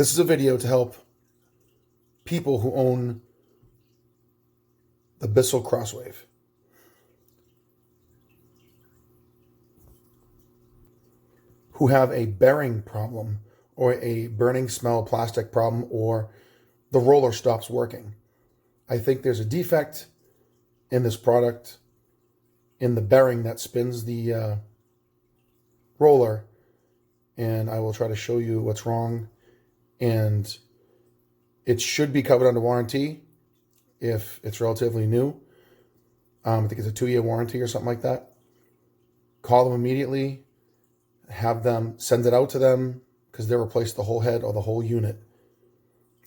This is a video to help people who own the Bissell crosswave. Who have a bearing problem or a burning smell plastic problem, or the roller stops working. I think there's a defect in this product in the bearing that spins the roller, and I will try to show you what's wrong. And it should be covered under warranty if it's relatively new. I think it's a 2-year warranty or something like that. Call them immediately, have them send it out to them, because they'll replace the whole head or the whole unit.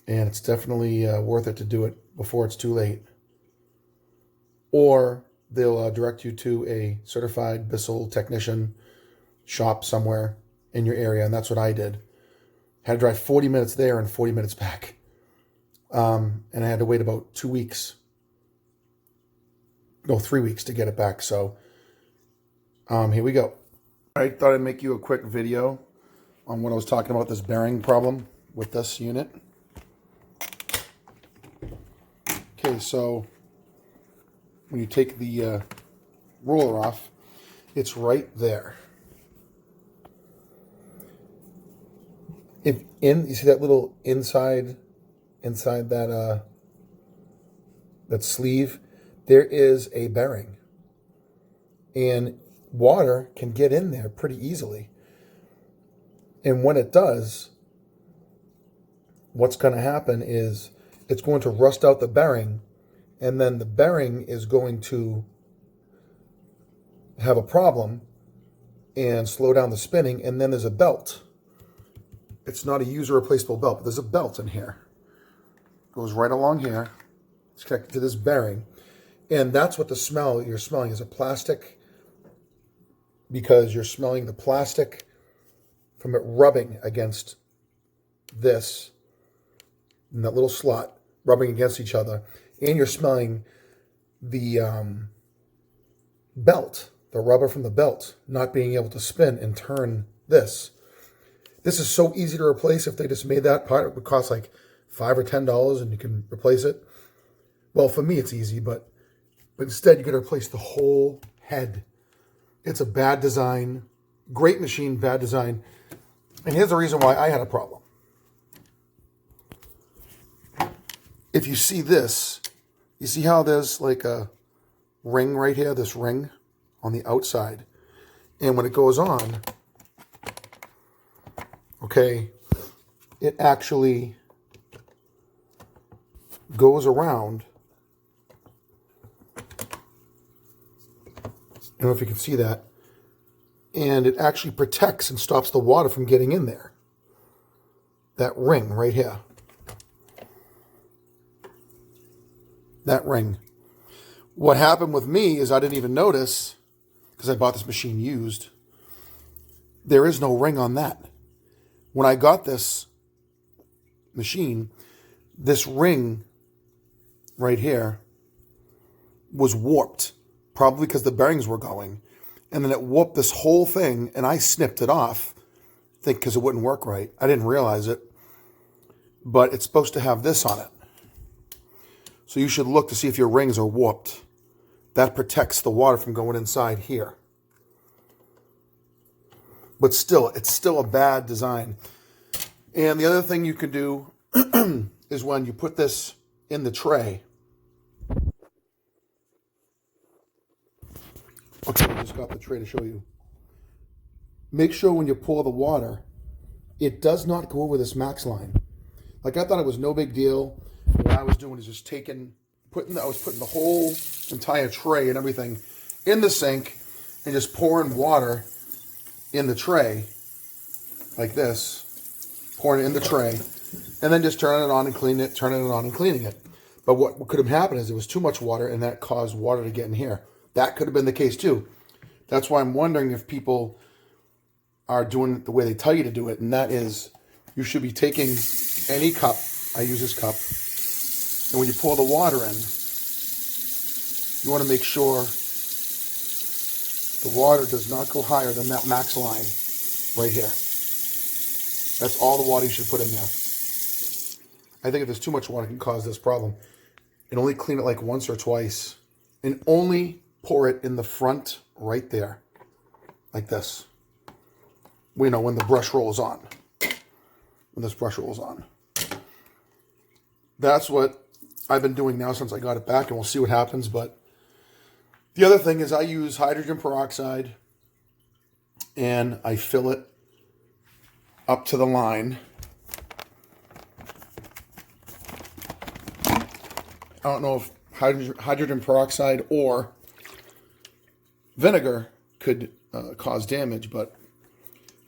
And it's definitely worth it to do it before it's too late. Or they'll direct you to a certified Bissell technician shop somewhere in your area, and that's what I did. Had to drive 40 minutes there and 40 minutes back. And I had to wait about 2 weeks. No, 3 weeks to get it back. So here we go. I thought I'd make you a quick video on what I was talking about, this bearing problem with this unit. Okay, so when you take the roller off, it's right there. You see that little inside that that sleeve, there is a bearing, and water can get in there pretty easily. And when it does, what's going to happen is it's going to rust out the bearing, and then the bearing is going to have a problem and slow down the spinning. And then there's a belt. It's not a user replaceable belt, but there's a belt in here. Goes right along here. It's connected to this bearing. And that's what the smell you're smelling is, a plastic, because you're smelling the plastic from it rubbing against this, in that little slot, rubbing against each other. And you're smelling the belt, the rubber from the belt, not being able to spin and turn this. This is so easy to replace. If they just made that part, it would cost like $5 or $10 and you can replace it. Well, for me, it's easy, but instead you got to replace the whole head. It's a bad design, great machine, bad design. And here's the reason why I had a problem. If you see this, you see how there's like a ring right here, this ring on the outside. And when it goes on, okay, it actually goes around. I don't know if you can see that. And it actually protects and stops the water from getting in there. That ring right here. That ring. What happened with me is I didn't even notice, because I bought this machine used. There is no ring on that. When I got this machine, this ring right here was warped, probably because the bearings were going. And then it warped this whole thing, and I snipped it off, I think because it wouldn't work right. I didn't realize it, but it's supposed to have this on it. So you should look to see if your rings are warped. That protects the water from going inside here. But still, it's still a bad design. And the other thing you can do is when you put this in the tray. Okay, I just got the tray to show you. Make sure when you pour the water, it does not go over this max line. Like, I thought it was no big deal. What I was doing is just I was putting the whole entire tray and everything in the sink and just pouring water in the tray like this, pouring it in the tray, and then just turning it on and cleaning it, turning it on and cleaning it. But what could have happened is there was too much water, and that caused water to get in here. That could have been the case too. That's why I'm wondering if people are doing it the way they tell you to do it, and that is, you should be taking any cup. I use this cup. And when you pour the water in, you want to make sure the water does not go higher than that max line right here. That's all the water you should put in there. I think if there's too much water, it can cause this problem. And only clean it like once or twice. And only pour it in the front right there. Like this. You know, when the brush rolls on. When this brush rolls on. That's what I've been doing now since I got it back, and we'll see what happens. But the other thing is I use hydrogen peroxide, and I fill it up to the line. I don't know if hydrogen peroxide or vinegar could cause damage, but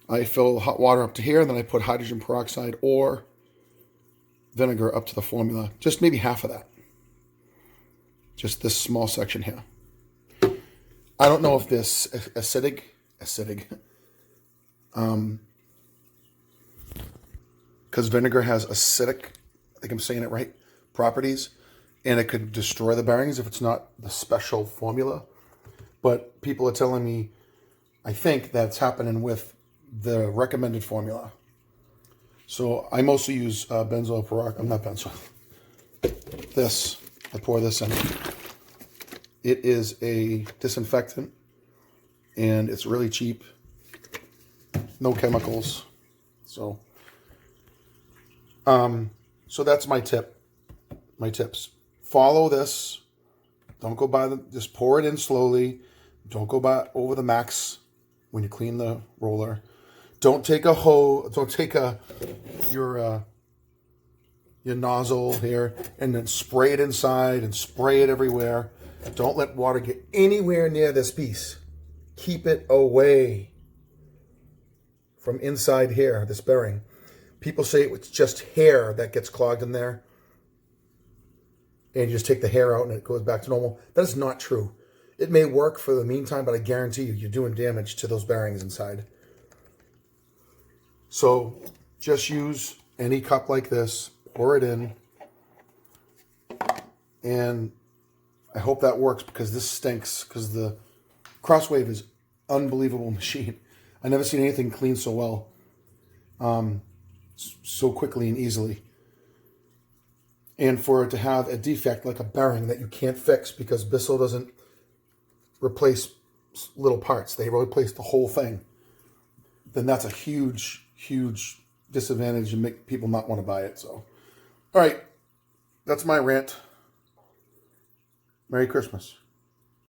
I fill hot water up to here, and then I put hydrogen peroxide or vinegar up to the formula. Just maybe half of that. Just this small section here. I don't know if this acidic, because vinegar has acidic, I think I'm saying it right, properties, and it could destroy the bearings if it's not the special formula. But people are telling me, I think that's happening with the recommended formula. So I mostly use benzoyl peroxide. I'm not benzoyl. This, I pour this in. It is a disinfectant, and it's really cheap. No chemicals. So that's my tip. My tips. Follow this. Don't go by just pour it in slowly. Don't go by over the max when you clean the roller. Don't take a hose. Don't take your nozzle here and then spray it inside and spray it everywhere. Don't let water get anywhere near this piece. Keep it away from inside here, this bearing. People say it's just hair that gets clogged in there, and you just take the hair out and it goes back to normal. That is not true. It may work for the meantime, but I guarantee you, you're doing damage to those bearings inside. So just use any cup like this, pour it in, and I hope that works, because this stinks, because the crosswave is unbelievable machine. I never seen anything clean so well, so quickly and easily. And for it to have a defect like a bearing that you can't fix because Bissell doesn't replace little parts, they replace the whole thing, then that's a huge, huge disadvantage and make people not want to buy it. So, all right, that's my rant. Merry Christmas.